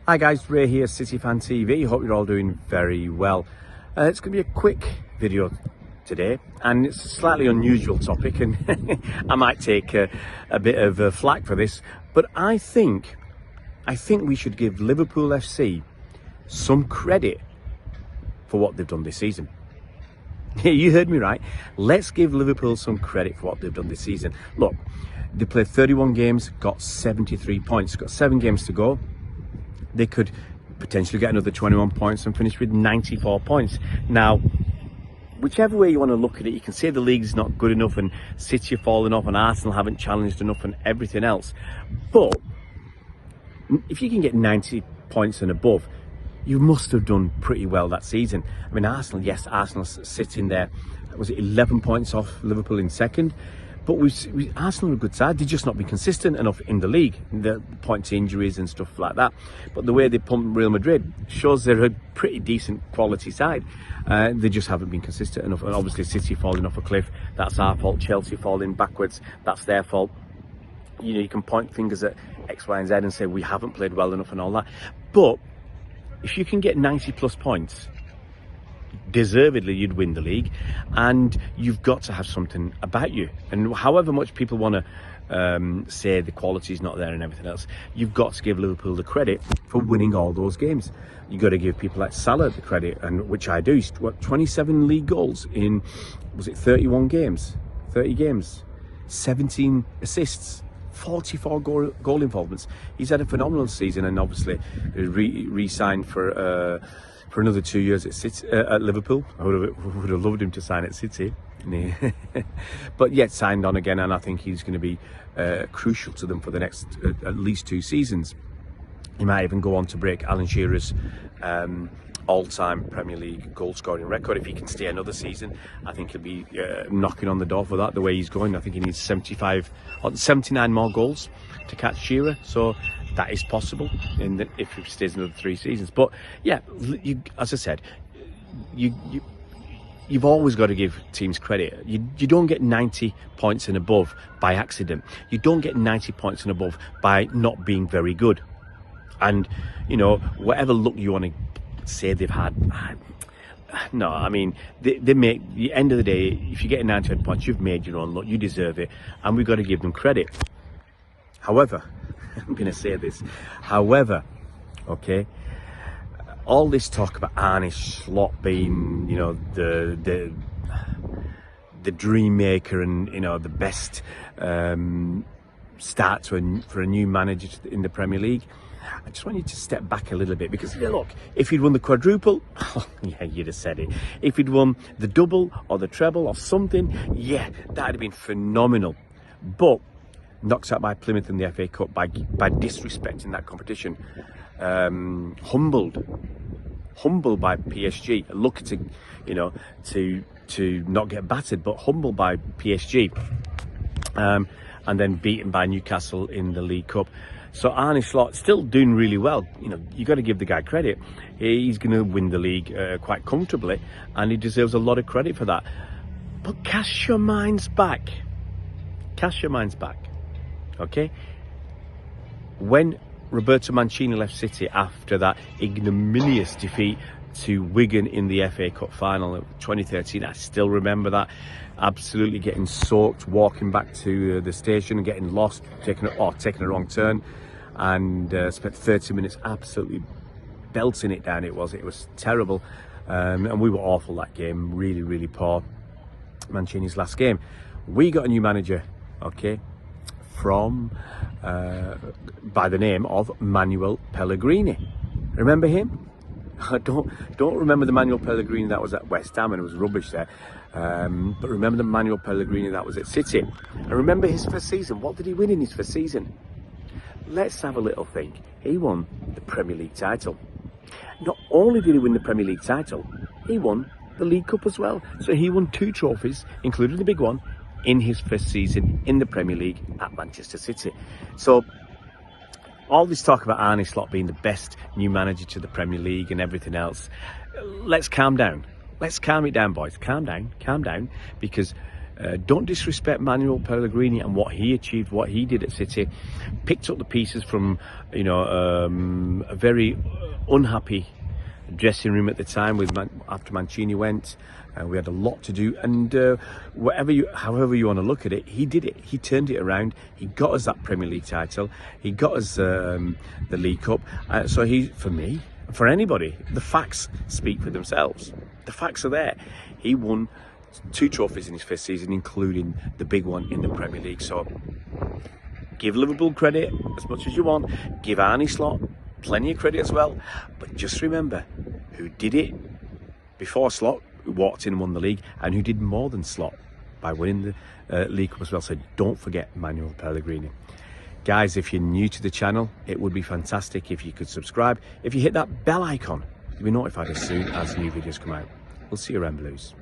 Hi guys, Ray here, City Fan TV. Hope you're all doing very well. It's going to be a quick video today, and it's a slightly unusual topic, and I might take a bit of flack for this, but I think we should give Liverpool FC some credit for what they've done this season. You heard me right. Let's give Liverpool some credit for what they've done this season. Look, they played 31 games, got 73 points, got 7 games to go. They could potentially get another 21 points and finish with 94 points. Now, whichever way you want to look at it, you can say the league's not good enough and City have fallen off and Arsenal haven't challenged enough and everything else. But if you can get 90 points and above, you must have done pretty well that season. I mean, Arsenal's sitting there, was it 11 points off Liverpool in second? But Arsenal are a good side. They've just not been consistent enough in the league. The point to injuries and stuff like that. But the way they pump Real Madrid shows they're a pretty decent quality side. They just haven't been consistent enough. And obviously City falling off a cliff, that's our fault. Chelsea falling backwards, that's their fault. You know, you can point fingers at X, Y and Z and say we haven't played well enough and all that. But if you can get 90 plus points, deservedly you'd win the league, and you've got to have something about you. And however much people want to say the quality's not there and everything else, you've got to give Liverpool the credit for winning all those games. You've got to give people like Salah the credit, and which I do. 27 league goals in, was it 31 games? 30 games, 17 assists, 44 goal involvements. He's had a phenomenal season, and obviously re-signed for another 2 years at City, at Liverpool. I would have loved him to sign at City, but yet signed on again, and I think he's going to be crucial to them for the next at least 2 seasons. He might even go on to break Alan Shearer's all-time Premier League goal-scoring record if he can stay another season. I think he'll be knocking on the door for that. The way he's going, I think he needs 79 more goals to catch Shearer. So that is possible if he stays another 3 seasons. But yeah, as I said, you've always got to give teams credit. You don't get 90 points and above by accident. You don't get 90 points and above by not being very good. And you know, whatever look you want to say they've had, no, I mean, they make, at the end of the day, if you get 98 points, you've made your own luck, you deserve it, and we've got to give them credit. However, I'm going to say this, okay, all this talk about Arne Slot being, you know, the dream maker and, you know, the best start for a new manager in the Premier League, I just want you to step back a little bit, because look, if he'd won the quadruple, yeah, you'd have said it. If he'd won the double or the treble or something, yeah, that'd have been phenomenal. But knocked out by Plymouth in the FA Cup by disrespecting that competition, humbled by PSG, lucky to, you know, to not get battered, but humbled by PSG, and then beaten by Newcastle in the League Cup. So Arne Slot still doing really well. You know, you got to give the guy credit. He's going to win the league quite comfortably, and he deserves a lot of credit for that. But cast your minds back. Okay? When Roberto Mancini left City after that ignominious defeat to Wigan in the FA Cup final of 2013, I still remember that. Absolutely getting soaked, walking back to the station and getting lost, taking a wrong turn, and spent 30 minutes absolutely belting it down. It was terrible, and we were awful that game, really, really poor. Mancini's last game. We got a new manager, okay, from by the name of Manuel Pellegrini. Remember him? I don't remember the Manuel Pellegrini that was at West Ham, and it was rubbish there. But remember the Manuel Pellegrini that was at City. And remember his first season. What did he win in his first season? Let's have a little think. He won the Premier League title. Not only did he win the Premier League title, he won the League Cup as well. So he won 2 trophies, including the big one, in his first season in the Premier League at Manchester City. So all this talk about Arne Slot being the best new manager to the Premier League and everything else, let's calm down. Let's calm it down, boys. Calm down, because Don't disrespect Manuel Pellegrini and what he achieved, what he did at City. Picked up the pieces from, you know, a very unhappy dressing room at the time after Mancini went. We had a lot to do, and however you want to look at it, he did it. He turned it around. He got us that Premier League title. He got us the League Cup. So for me, for anybody, the facts speak for themselves. The facts are there. He won 2 trophies in his first season, including the big one in the Premier League. So give Liverpool credit as much as you want. Give Arne Slot plenty of credit as well. But just remember who did it before Slot, who walked in and won the league, and who did more than Slot by winning the League Cup as well. So don't forget Manuel Pellegrini. Guys, if you're new to the channel, it would be fantastic if you could subscribe. If you hit that bell icon, you'll be notified as soon as new videos come out. We'll see you around, Blues.